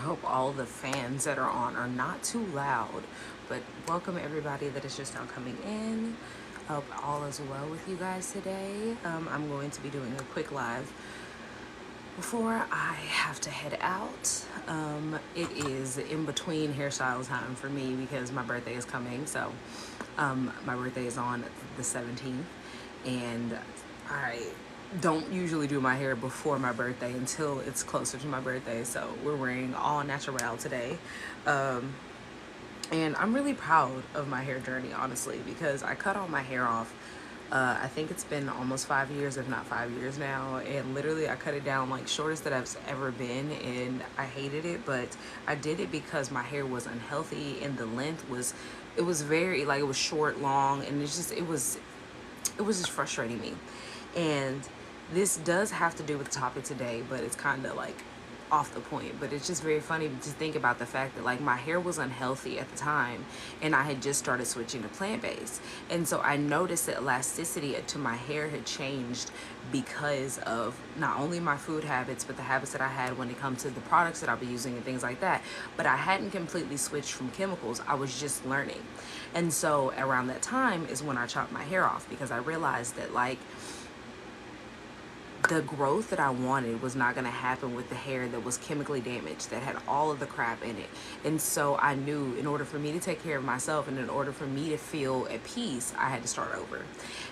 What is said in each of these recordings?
hope all the fans that are on are not too loud. But welcome everybody that is just now coming in. Hope all is well with you guys today. I'm going to be doing a quick live before I have to head out. It is in between hairstyle time for me because my birthday is coming. So my birthday is on the 17th, and I don't usually do my hair before my birthday until it's closer to my birthday. So we're wearing all natural today. And I'm really proud of my hair journey, honestly, because I cut all my hair off. I think it's been almost 5 years, if not 5 years now. And literally I cut it down like shortest that I've ever been. And I hated it, but I did it because my hair was unhealthy and the length was, it was very, like, it was short, long. And it was just frustrating me. And this does have to do with the topic today, but it's kind of like off the point. But it's just very funny to think about the fact that, like, my hair was unhealthy at the time and I had just started switching to plant-based. And so I noticed that elasticity to my hair had changed because of not only my food habits, but the habits that I had when it comes to the products that I'll be using and things like that. But I hadn't completely switched from chemicals. I was just learning. And so around that time is when I chopped my hair off, because I realized that, like, the growth that I wanted was not going to happen with the hair that was chemically damaged, that had all of the crap in it. And so I knew in order for me to take care of myself and in order for me to feel at peace, I had to start over.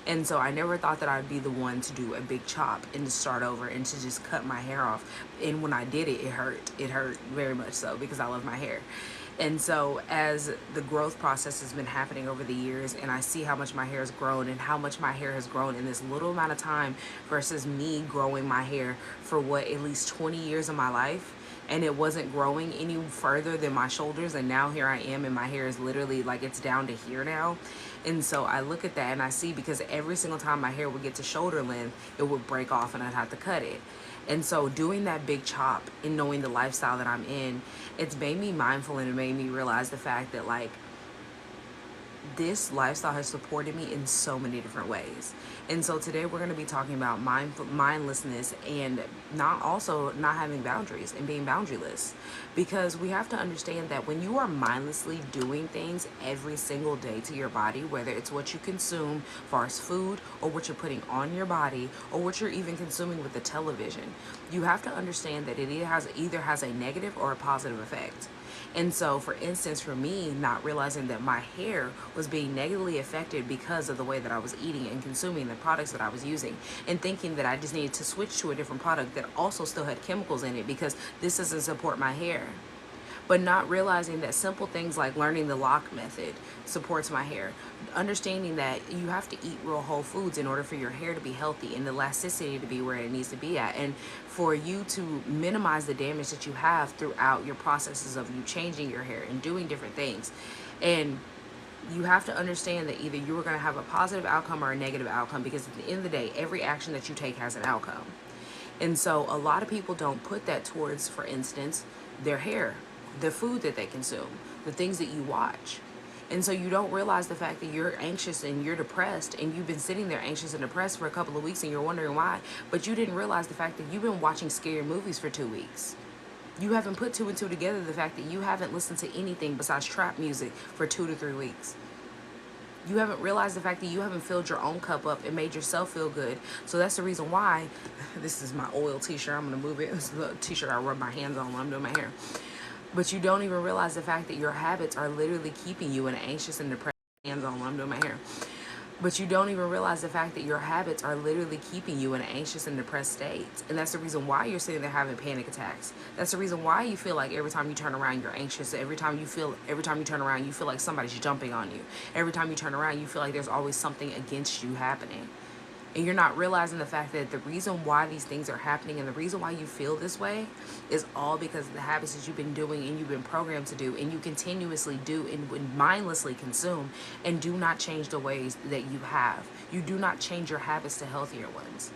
And so I never thought that I'd be the one to do a big chop and to start over and to just cut my hair off. And when I did it, it hurt. It hurt very much so, because I love my hair. And so as the growth process has been happening over the years, and I see how much my hair has grown and how much my hair has grown in this little amount of time versus me growing my hair for what, at least 20 years of my life, and it wasn't growing any further than my shoulders, and now here I am and my hair is literally like, it's down to here now. And so I look at that and I see, because every single time my hair would get to shoulder length, it would break off and I'd have to cut it. And so doing that big chop and knowing the lifestyle that I'm in, it's made me mindful, and it made me realize the fact that, like, this lifestyle has supported me in so many different ways. And so today we're going to be talking about mindlessness and not having boundaries and being boundaryless, because we have to understand that when you are mindlessly doing things every single day to your body, whether it's what you consume as far as food, or what you're putting on your body, or what you're even consuming with the television, you have to understand that it either has a negative or a positive effect. And so, for instance, for me, not realizing that my hair was being negatively affected because of the way that I was eating and consuming the products that I was using, and thinking that I just needed to switch to a different product that also still had chemicals in it because this doesn't support my hair. But not realizing that simple things like learning the lock method supports my hair. Understanding that you have to eat real whole foods in order for your hair to be healthy and the elasticity to be where it needs to be at. And for you to minimize the damage that you have throughout your processes of you changing your hair and doing different things. And you have to understand that either you are going to have a positive outcome or a negative outcome, because at the end of the day, every action that you take has an outcome. And so a lot of people don't put that towards, for instance, their hair, the food that they consume, the things that you watch. And so you don't realize the fact that you're anxious and you're depressed, and you've been sitting there anxious and depressed for a couple of weeks and you're wondering why, but you didn't realize the fact that you've been watching scary movies for 2 weeks. You haven't put two and two together, the fact that you haven't listened to anything besides trap music for 2 to 3 weeks. You haven't realized the fact that you haven't filled your own cup up and made yourself feel good. So that's the reason why, this is my oil t-shirt, I'm going to move it. This is the t-shirt I rub my hands on when I'm doing my hair. But you don't even realize the fact that your habits are literally keeping you in an anxious and depressed hands on when I'm doing my hair. But you don't even realize the fact that your habits are literally keeping you in an anxious and depressed state. And that's the reason why you're sitting there having panic attacks. That's the reason why you feel like every time you turn around, you're anxious. Every time you turn around, you feel like somebody's jumping on you. Every time you turn around, you feel like there's always something against you happening. And you're not realizing the fact that the reason why these things are happening and the reason why you feel this way is all because of the habits that you've been doing and you've been programmed to do, and you continuously do and mindlessly consume, and do not change the ways that you have. You do not change your habits to healthier ones.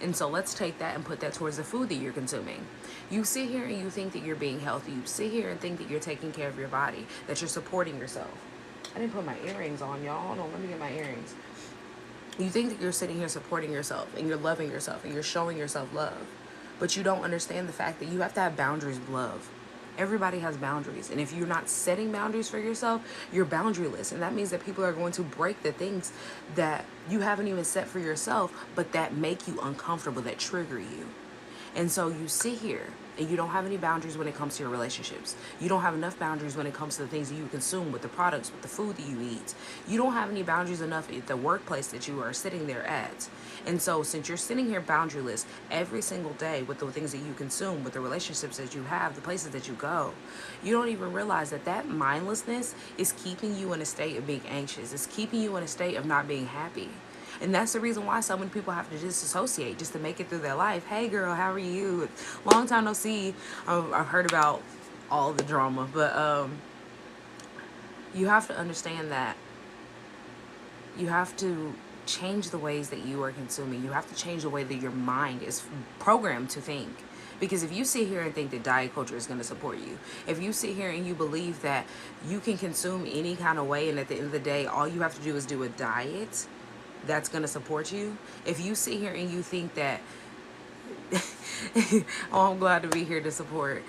And so let's take that and put that towards the food that you're consuming. You sit here and you think that you're being healthy. You sit here and think that you're taking care of your body, that you're supporting yourself. I didn't put my earrings on, y'all. Hold on, let me get my earrings. You think that you're sitting here supporting yourself and you're loving yourself and you're showing yourself love, but you don't understand the fact that you have to have boundaries of love. Everybody has boundaries. And if you're not setting boundaries for yourself, you're boundaryless. And that means that people are going to break the things that you haven't even set for yourself, but that make you uncomfortable, that trigger you. And so you sit here and you don't have any boundaries when it comes to your relationships. You don't have enough boundaries when it comes to the things that you consume, with the products, with the food that you eat. You don't have any boundaries enough at the workplace that you are sitting there at. And so since you're sitting here boundaryless every single day with the things that you consume, with the relationships that you have, the places that you go, you don't even realize that that mindlessness is keeping you in a state of being anxious. It's keeping you in a state of not being happy. And that's the reason why so many people have to disassociate just to make it through their life. Hey girl, how are you? Long time no see. I've heard about all the drama, but you have to understand that you have to change the ways that you are consuming. You have to change the way that your mind is programmed to think. Because if you sit here and think that diet culture is going to support you, if you sit here and you believe that you can consume any kind of way and at the end of the day all you have to do is do a diet that's going to support you, if you sit here and you think that oh, I'm glad to be here to support.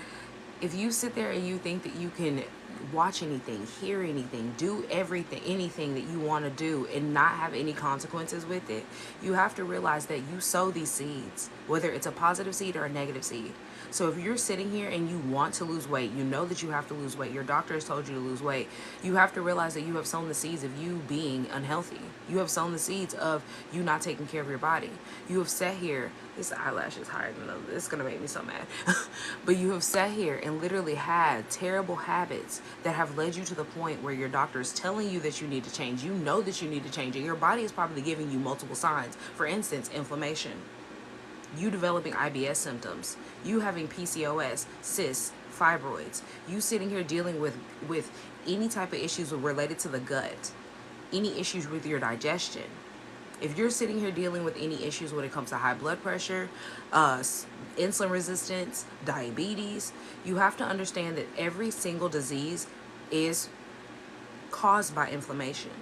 If you sit there and you think that you can watch anything, hear anything, do everything, anything that you want to do and not have any consequences with it, you have to realize that you sow these seeds, whether it's a positive seed or a negative seed. So if you're sitting here and you want to lose weight, you know that you have to lose weight, your doctor has told you to lose weight, you have to realize that you have sown the seeds of you being unhealthy. You have sown the seeds of you not taking care of your body. You have sat here, this eyelash is higher than the, it's gonna make me so mad. But you have sat here and literally had terrible habits that have led you to the point where your doctor is telling you that you need to change. You know that you need to change, and your body is probably giving you multiple signs. For instance, inflammation, you developing IBS symptoms, you having PCOS, cysts, fibroids, you sitting here dealing with any type of issues related to the gut, any issues with your digestion. If you're sitting here dealing with any issues when it comes to high blood pressure, insulin resistance, diabetes, you have to understand that every single disease is caused by inflammation.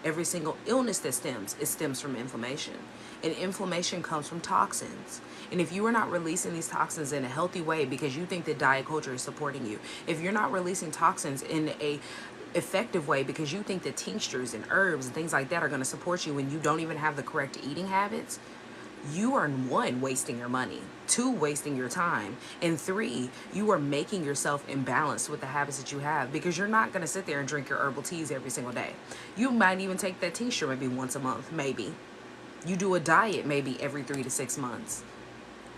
Every single illness that stems from inflammation. And inflammation comes from toxins. And if you are not releasing these toxins in a healthy way because you think that diet culture is supporting you, if you're not releasing toxins in a effective way because you think that tinctures and herbs and things like that are going to support you when you don't even have the correct eating habits, you are, 1, wasting your money, 2, wasting your time, and 3, you are making yourself imbalanced with the habits that you have, because you're not going to sit there and drink your herbal teas every single day. You might even take that tincture maybe once a month, maybe. You do a diet maybe every 3 to 6 months.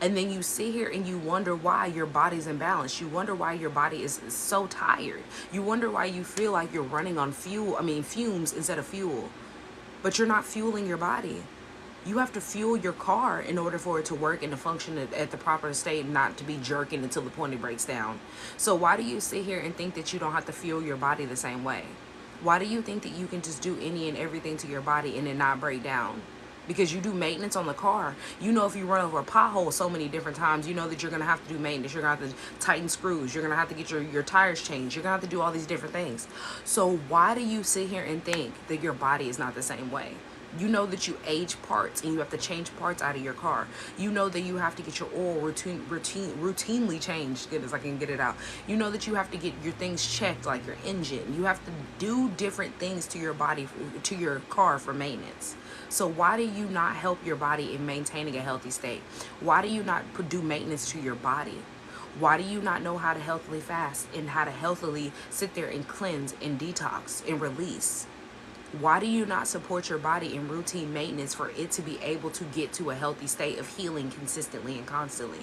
And then you sit here and you wonder why your body's imbalanced. You wonder why your body is so tired. You wonder why you feel like you're running on fumes instead of fuel. But you're not fueling your body. You have to fuel your car in order for it to work and to function at the proper state, not to be jerking until the point it breaks down. So why do you sit here and think that you don't have to fuel your body the same way? Why do you think that you can just do any and everything to your body and it not break down? Because you do maintenance on the car. You know, if you run over a pothole so many different times, you know that you're going to have to do maintenance. You're going to have to tighten screws. You're going to have to get your tires changed. You're going to have to do all these different things. So why do you sit here and think that your body is not the same way? You know that you age parts and you have to change parts out of your car. You know that you have to get your oil routinely changed. Goodness, I can get it out. You know that you have to get your things checked, like your engine. You have to do different things to your body, to your car, for maintenance. So why do you not help your body in maintaining a healthy state? Why do you not do maintenance to your body? Why do you not know how to healthily fast and how to healthily sit there and cleanse and detox and release? Why do you not support your body in routine maintenance for it to be able to get to a healthy state of healing consistently and constantly?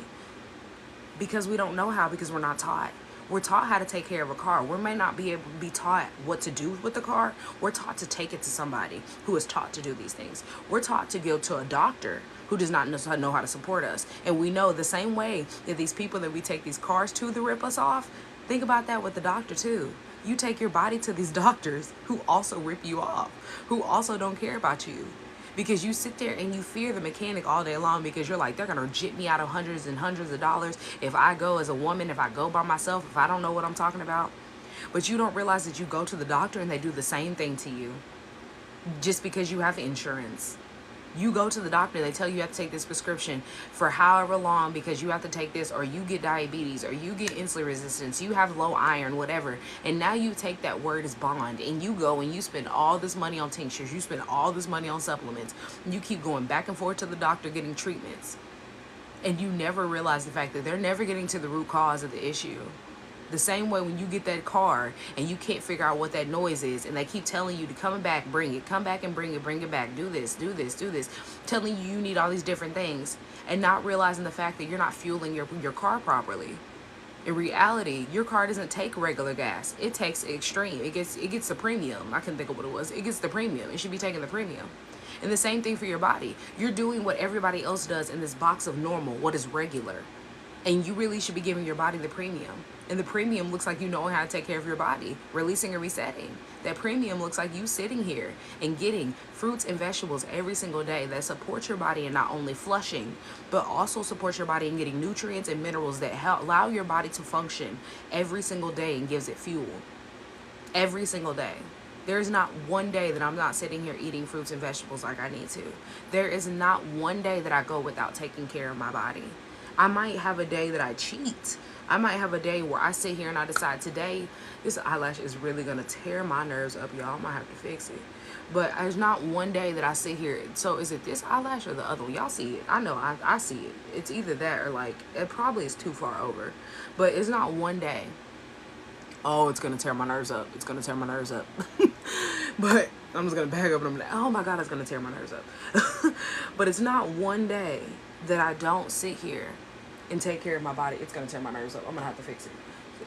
Because we don't know how, because we're not taught. We're taught how to take care of a car. We may not be able to be taught what to do with the car. We're taught to take it to somebody who is taught to do these things. We're taught to go to a doctor who does not know how to support us. And we know the same way that these people that we take these cars to rip us off, think about that with the doctor too. You take your body to these doctors who also rip you off, who also don't care about you. Because you sit there and you fear the mechanic all day long because you're like, they're going to jit me out of hundreds and hundreds of dollars if I go as a woman, if I go by myself, if I don't know what I'm talking about. But you don't realize that you go to the doctor and they do the same thing to you just because you have insurance. You go to the doctor, they tell you have to take this prescription for however long because you have to take this, or you get diabetes, or you get insulin resistance, you have low iron, whatever. And now you take that word as bond and you go and you spend all this money on tinctures, you spend all this money on supplements, you keep going back and forth to the doctor getting treatments. And you never realize the fact that they're never getting to the root cause of the issue. The same way when you get that car and you can't figure out what that noise is, and they keep telling you to come back, bring it, come back and bring it back, do this, do this, do this, telling you need all these different things, and not realizing the fact that you're not fueling your car properly. In reality, your car doesn't take regular gas. It takes extreme. It gets the premium. I couldn't think of what it was. It gets the premium. It should be taking the premium. And the same thing for your body. You're doing what everybody else does in this box of normal, what is regular. And you really should be giving your body the premium. And the premium looks like you know how to take care of your body, releasing and resetting. That premium looks like you sitting here and getting fruits and vegetables every single day that support your body and not only flushing, but also support your body in getting nutrients and minerals that allow your body to function every single day and gives it fuel. Every single day. There's not one day that I'm not sitting here eating fruits and vegetables like I need to. There is not one day that I go without taking care of my body. I might have a day that I cheat. I might have a day where I sit here and I decide today, this eyelash is really going to tear my nerves up, y'all. I might have to fix it. But there's not one day that I sit here. So is it this eyelash or the other one? Y'all see it. I know I see it. It's either that or like, it probably is too far over. But it's not one day. Oh, it's going to tear my nerves up. It's going to tear my nerves up. But I'm just going to back up and I'm like, oh my God, it's going to tear my nerves up. But it's not one day that I don't sit here and take care of my body. It's going to tear my nerves up. I'm going to have to fix it.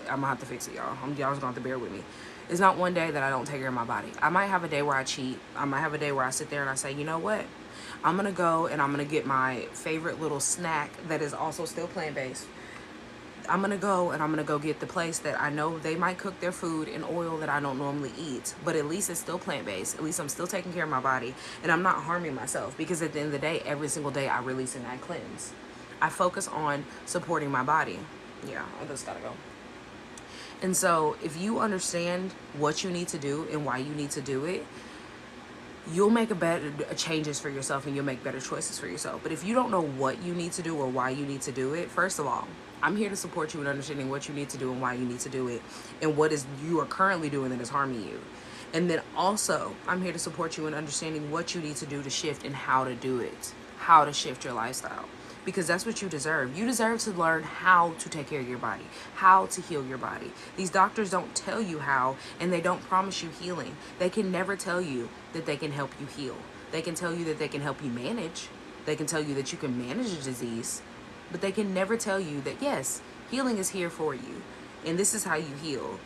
I'm going to have to fix it, y'all. Y'all just going to have to bear with me. It's not one day that I don't take care of my body. I might have a day where I cheat. I might have a day where I sit there and I say, you know what? I'm going to go and I'm going to get my favorite little snack that is also still plant-based. I'm going to go and I'm going to go get the place that I know they might cook their food in oil that I don't normally eat, but at least it's still plant-based. At least I'm still taking care of my body and I'm not harming myself, because at the end of the day, every single day I release and I cleanse. I focus on supporting my body. Yeah, I just gotta go. And so if you understand what you need to do and why you need to do it, you'll make better changes for yourself and you'll make better choices for yourself. But if you don't know what you need to do or why you need to do it, first of all, I'm here to support you in understanding what you need to do and why you need to do it and what is you are currently doing that is harming you. And then also, I'm here to support you in understanding what you need to do to shift and how to do it, how to shift your lifestyle. Because that's what you deserve. You deserve to learn how to take care of your body, how to heal your body. These doctors don't tell you how, and they don't promise you healing. They can never tell you that they can help you heal. They can tell you that they can help you manage. They can tell you that you can manage a disease, but they can never tell you that, yes, healing is here for you, and this is how you heal.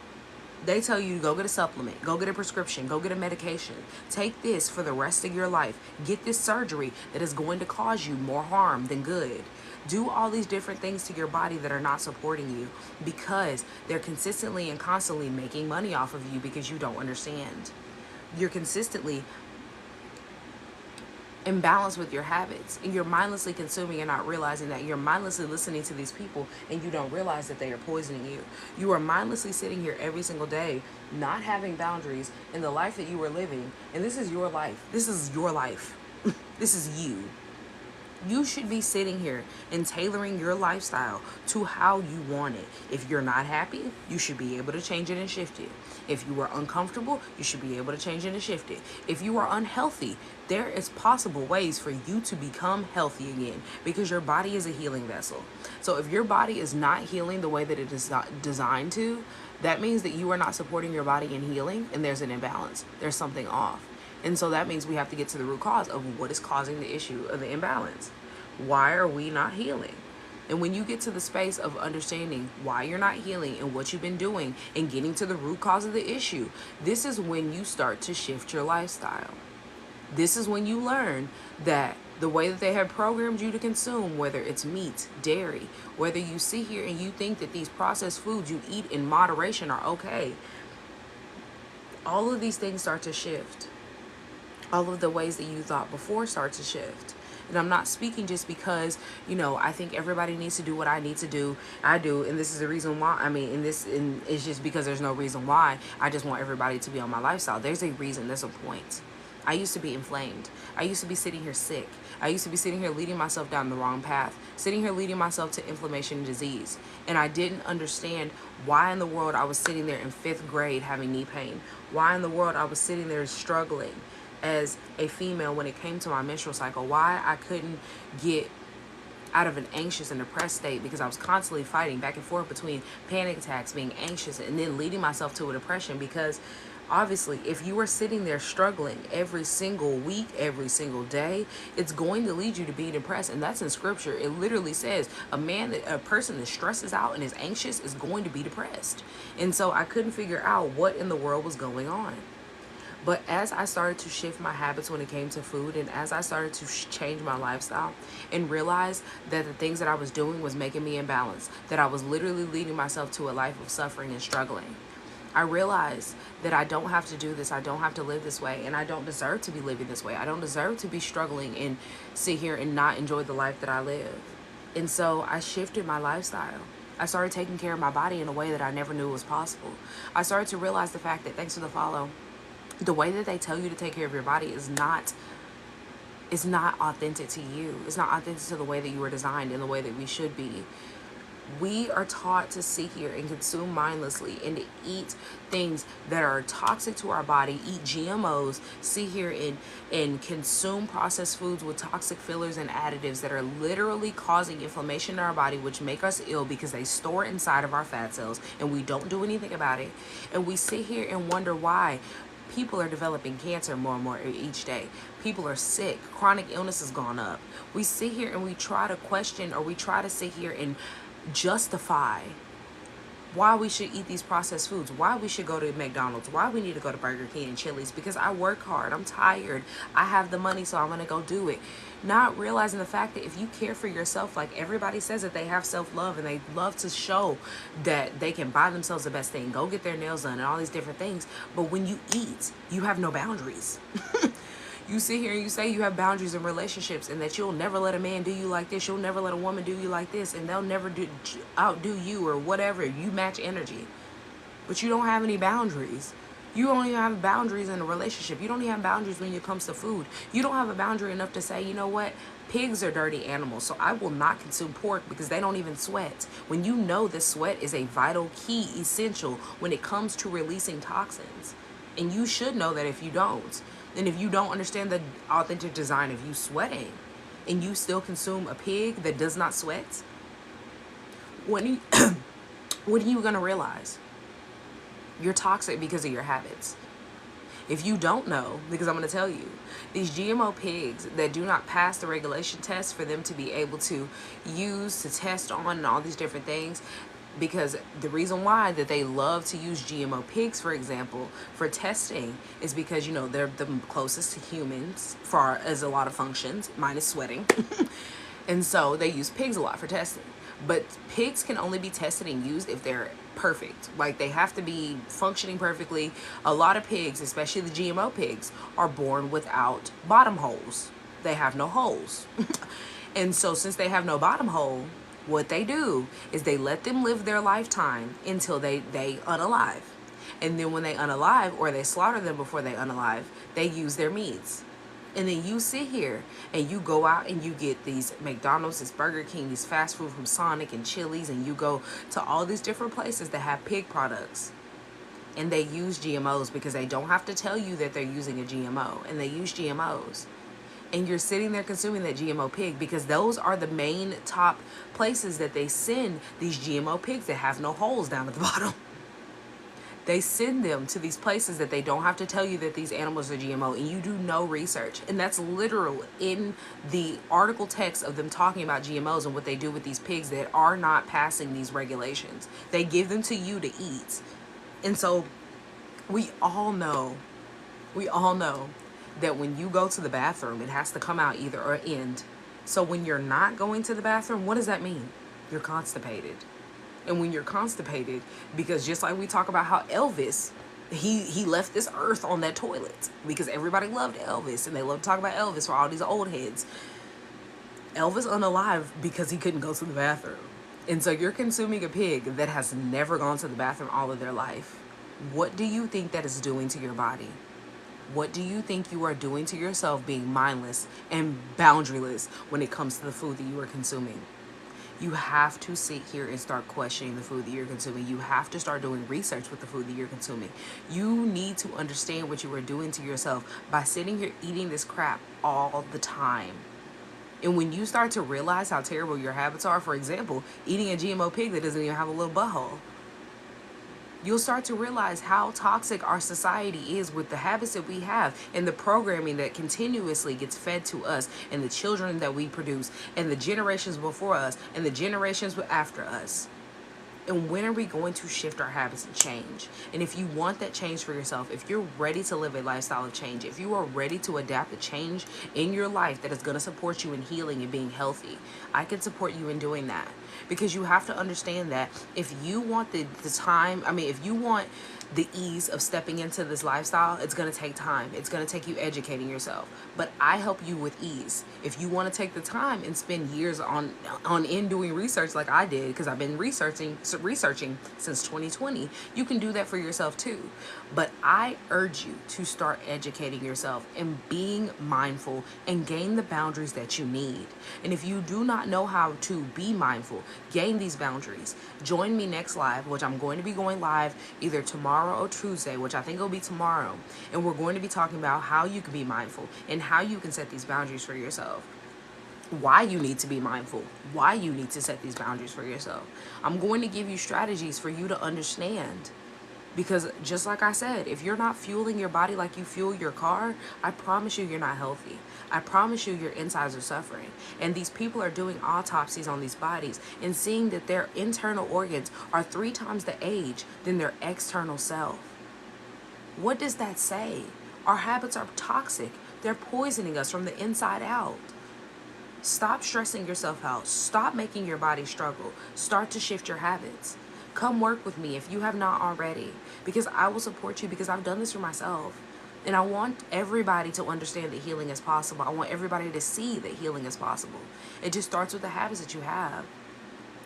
They tell you to go get a supplement, go get a prescription, go get a medication. Take this for the rest of your life. Get this surgery that is going to cause you more harm than good. Do all these different things to your body that are not supporting you because they're consistently and constantly making money off of you because you don't understand. You're consistently imbalance with your habits and you're mindlessly consuming and not realizing that you're mindlessly listening to these people and you don't realize that they are poisoning you. You are mindlessly sitting here every single day not having boundaries in the life that you are living, and this is your life. This is your life. This is you. You should be sitting here and tailoring your lifestyle to how you want it. If you're not happy, you should be able to change it and shift it. If you are uncomfortable, you should be able to change it and shift it. If you are unhealthy, there is possible ways for you to become healthy again because your body is a healing vessel. So if your body is not healing the way that it is not designed to, that means that you are not supporting your body in healing and there's an imbalance. There's something off. And so that means we have to get to the root cause of what is causing the issue of the imbalance. Why are we not healing? And when you get to the space of understanding why you're not healing and what you've been doing and getting to the root cause of the issue, this is when you start to shift your lifestyle. This is when you learn that the way that they have programmed you to consume, whether it's meat, dairy, whether you sit here and you think that these processed foods you eat in moderation are okay, all of these things start to shift. All of the ways that you thought before start to shift. And I'm not speaking just because, I think everybody needs to do what I need to do. I do. And this is the reason why. It's just because there's no reason why. I just want everybody to be on my lifestyle. There's a reason. There's a point. I used to be inflamed. I used to be sitting here sick. I used to be sitting here leading myself down the wrong path, sitting here leading myself to inflammation and disease. And I didn't understand why in the world I was sitting there in 5th grade having knee pain. Why in the world I was sitting there struggling as a female when it came to my menstrual cycle. Why I couldn't get out of an anxious and depressed state, because I was constantly fighting back and forth between panic attacks, being anxious, and then leading myself to a depression. Because obviously, if you are sitting there struggling every single week, every single day, it's going to lead you to being depressed. And that's in scripture. It literally says a person that stresses out and is anxious is going to be depressed. And so I couldn't figure out what in the world was going on. But as I started to shift my habits when it came to food, and as I started to change my lifestyle and realize that the things that I was doing was making me imbalanced, that I was literally leading myself to a life of suffering and struggling, I realized that I don't have to do this. I don't have to live this way, and I don't deserve to be living this way. I don't deserve to be struggling and sit here and not enjoy the life that I live. And so I shifted my lifestyle. I started taking care of my body in a way that I never knew was possible. I started to realize the fact that, thanks for the follow, the way that they tell you to take care of your body is not authentic to you. It's not authentic to the way that you were designed and the way that we should be. We are taught to sit here and consume mindlessly and to eat things that are toxic to our body, eat GMOs, sit here and consume processed foods with toxic fillers and additives that are literally causing inflammation in our body, which make us ill because they store inside of our fat cells and we don't do anything about it. And we sit here and wonder why people are developing cancer more and more each day. People are sick. Chronic illness has gone up. We sit here and we try to question, or we try to sit here and justify why we should eat these processed foods, why we should go to McDonald's, why we need to go to Burger King and Chili's, because I work hard, I'm tired, I have the money, so I'm going to go do it. Not realizing the fact that if you care for yourself, like everybody says that they have self-love and they love to show that they can buy themselves the best thing, go get their nails done and all these different things. But when you eat, you have no boundaries. You sit here and you say you have boundaries in relationships and that you'll never let a man do you like this, you'll never let a woman do you like this, and they'll never outdo you or whatever. You match energy. But you don't have any boundaries. You don't even have boundaries in a relationship. You don't even have boundaries when it comes to food. You don't have a boundary enough to say, you know what? Pigs are dirty animals, so I will not consume pork because they don't even sweat. When you know that sweat is a vital, key, essential when it comes to releasing toxins. And you should know that if you don't. And if you don't understand the authentic design of you sweating and you still consume a pig that does not sweat, what are you going to realize? You're toxic because of your habits. If you don't know, because I'm going to tell you, these GMO pigs that do not pass the regulation test for them to be able to use to test on and all these different things, because the reason why that they love to use GMO pigs, for example, for testing is because, you know, they're the closest to humans as a lot of functions, minus sweating. And so they use pigs a lot for testing. But pigs can only be tested and used if they're perfect. Like, they have to be functioning perfectly. A lot of pigs, especially the GMO pigs, are born without bottom holes. They have no holes. And so since they have no bottom hole, what they do is they let them live their lifetime until they unalive. And then when they unalive, or they slaughter them before they unalive, they use their meats. And then you sit here and you go out and you get these McDonald's, this Burger King, these fast food from Sonic and Chili's, and you go to all these different places that have pig products. And they use GMOs because they don't have to tell you that they're using a GMO. And they use GMOs. And you're sitting there consuming that GMO pig because those are the main top places that they send these GMO pigs that have no holes down at the bottom. They send them to these places that they don't have to tell you that these animals are GMO, and you do no research. And that's literal in the article text of them talking about GMOs and what they do with these pigs that are not passing these regulations. They give them to you to eat. And so we all know that when you go to the bathroom, it has to come out either or end. So when you're not going to the bathroom, what does that mean? You're constipated. And when you're constipated, because just like we talk about how Elvis, he left this earth on that toilet because everybody loved Elvis and they love to talk about Elvis for all these old heads. Elvis unalive because he couldn't go to the bathroom. And so you're consuming a pig that has never gone to the bathroom all of their life. What do you think that is doing to your body? What do you think you are doing to yourself being mindless and boundaryless when it comes to the food that you are consuming? You have to sit here and start questioning the food that you're consuming. You have to start doing research with the food that you're consuming. You need to understand what you are doing to yourself by sitting here eating this crap all the time. And when you start to realize how terrible your habits are, for example, eating a GMO pig that doesn't even have a little butthole, you'll start to realize how toxic our society is with the habits that we have and the programming that continuously gets fed to us and the children that we produce and the generations before us and the generations after us. And when are we going to shift our habits and change? And if you want that change for yourself, if you're ready to live a lifestyle of change, if you are ready to adapt a change in your life that is going to support you in healing and being healthy, I can support you in doing that. Because you have to understand that if you want the time, if you want the ease of stepping into this lifestyle, it's going to take time. It's going to take you educating yourself. But I help you with ease. If you want to take the time and spend years on doing research like I did, because I've been researching since 2020, you can do that for yourself too. But I urge you to start educating yourself and being mindful and gain the boundaries that you need. And if you do not know how to be mindful, gain these boundaries. Join me next live, which I'm going to be going live either tomorrow or Tuesday, which I think it'll be tomorrow. And we're going to be talking about how you can be mindful and how you can set these boundaries for yourself. Why you need to be mindful, why you need to set these boundaries for yourself. I'm going to give you strategies for you to understand. Because just like I said, if you're not fueling your body like you fuel your car, I promise you you're not healthy. I promise you your insides are suffering. And these people are doing autopsies on these bodies and seeing that their internal organs are 3 times the age than their external self. What does that say? Our habits are toxic. They're poisoning us from the inside out. Stop stressing yourself out. Stop making your body struggle. Start to shift your habits. Come work with me if you have not already, because I will support you, because I've done this for myself. And I want everybody to understand that healing is possible. I want everybody to see that healing is possible. It just starts with the habits that you have.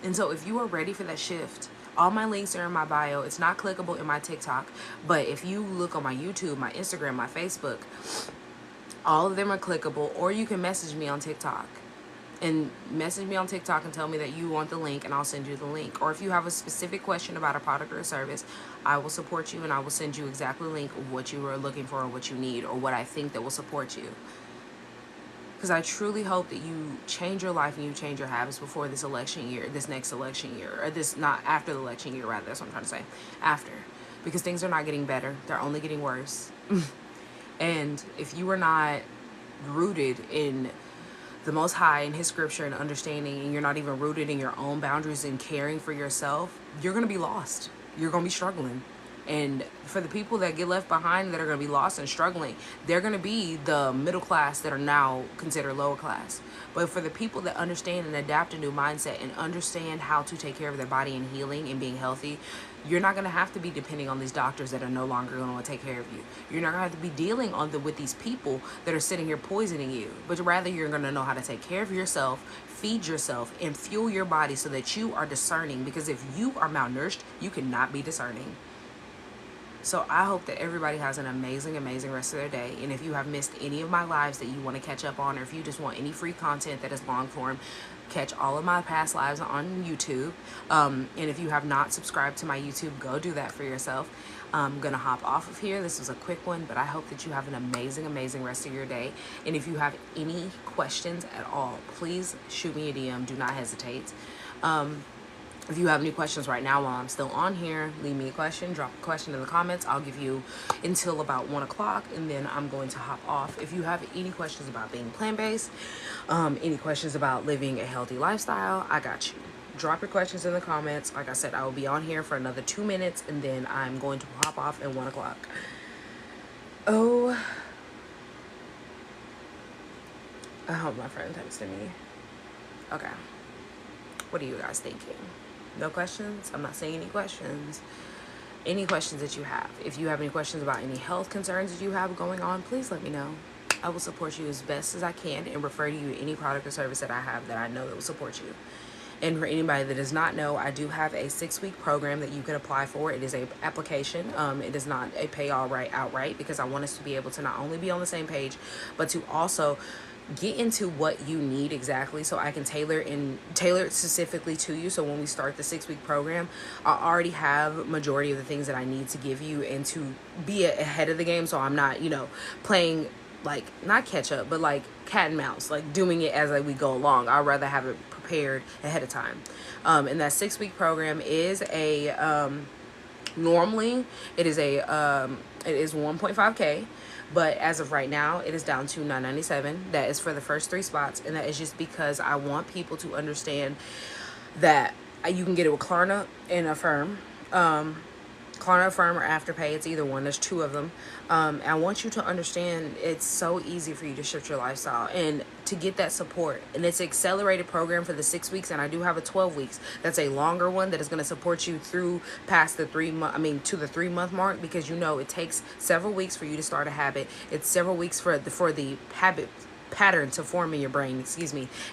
And so if you are ready for that shift, all my links are in my bio. It's not clickable in my TikTok, but if you look on my YouTube, my Instagram, my Facebook, all of them are clickable, or you can message me on TikTok. And message me on TikTok and tell me that you want the link, and I'll send you the link. Or if you have a specific question about a product or a service, I will support you, and I will send you exactly the link of what you are looking for or what you need or what I think that will support you. Because I truly hope that you change your life and you change your habits before this election year, this next election year, or this, not after the election year, rather, that's what I'm trying to say, after. Because things are not getting better. They're only getting worse. And if you are not rooted in the Most High and His scripture and understanding, and you're not even rooted in your own boundaries and caring for yourself, you're going to be lost. You're going to be struggling. And for the people that get left behind that are going to be lost and struggling, they're going to be the middle class that are now considered lower class. But for the people that understand and adapt a new mindset and understand how to take care of their body and healing and being healthy, you're not going to have to be depending on these doctors that are no longer going to take care of you. You're not going to have to be dealing with these people that are sitting here poisoning you. But rather, you're going to know how to take care of yourself, feed yourself, and fuel your body so that you are discerning. Because if you are malnourished, you cannot be discerning. So I hope that everybody has an amazing, amazing rest of their day. And if you have missed any of my lives that you want to catch up on, or if you just want any free content that is long form, catch all of my past lives on YouTube. And if you have not subscribed to my YouTube, go do that for yourself. I'm going to hop off of here. This was a quick one, but I hope that you have an amazing, amazing rest of your day. And if you have any questions at all, please shoot me a DM. Do not hesitate. If you have any questions right now while I'm still on here, leave me a question, drop a question in the comments. I'll give you until about 1 o'clock, and then I'm going to hop off. If you have any questions about being plant-based, any questions about living a healthy lifestyle, I got you. Drop your questions in the comments. Like I said, I will be on here for another 2 minutes, and then I'm going to hop off at 1 o'clock. Oh, I hope my friend texted me. Okay. What are you guys thinking? No questions? I'm not saying any questions. Any questions that you have. If you have any questions about any health concerns that you have going on, please let me know. I will support you as best as I can and refer to you any product or service that I have that I know that will support you. And for anybody that does not know, I do have a 6-week program that you can apply for. It is a application. It is not a pay all right outright, because I want us to be able to not only be on the same page, but to also get into what you need exactly, so I can tailor it specifically to you. So when we start the 6-week program, I already have majority of the things that I need to give you and to be ahead of the game, so I'm not, playing like, not catch up, but like cat and mouse, like doing it as like we go along. I'd rather have it prepared ahead of time. And that 6-week program is a normally it is 1.5K, but as of right now it is down to $997. That is for the first 3 spots, and that is just because I want people to understand that you can get it with Klarna and Affirm. Klarna, Affirm, or Afterpay. It's either one. There's 2 of them. I want you to understand it's so easy for you to shift your lifestyle and to get that support. And it's an accelerated program for the 6 weeks, and I do have a 12 weeks. That's a longer one that is going to support you through past the 3 month. To the 3-month mark, because it takes several weeks for you to start a habit. It's several weeks for the habit pattern to form in your brain,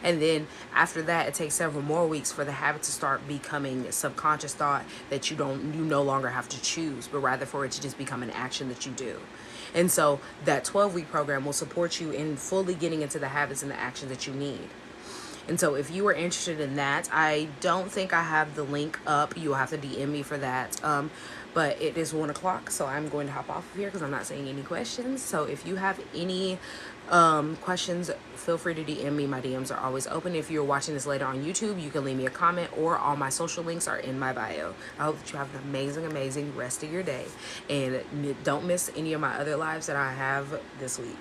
and then after that it takes several more weeks for the habit to start becoming a subconscious thought that you no longer have to choose, but rather for it to just become an action that you do. And so that 12-week program will support you in fully getting into the habits and the actions that you need. And so if you are interested in that, I don't think I have the link up. You'll have to DM me for that. But it is 1 o'clock, so I'm going to hop off of here because I'm not seeing any questions. So if you have any questions, feel free to DM me. My DMs are always open. If you're watching this later on YouTube, you can leave me a comment, or all my social links are in my bio. I hope that you have an amazing rest of your day, and don't miss any of my other lives that I have this week.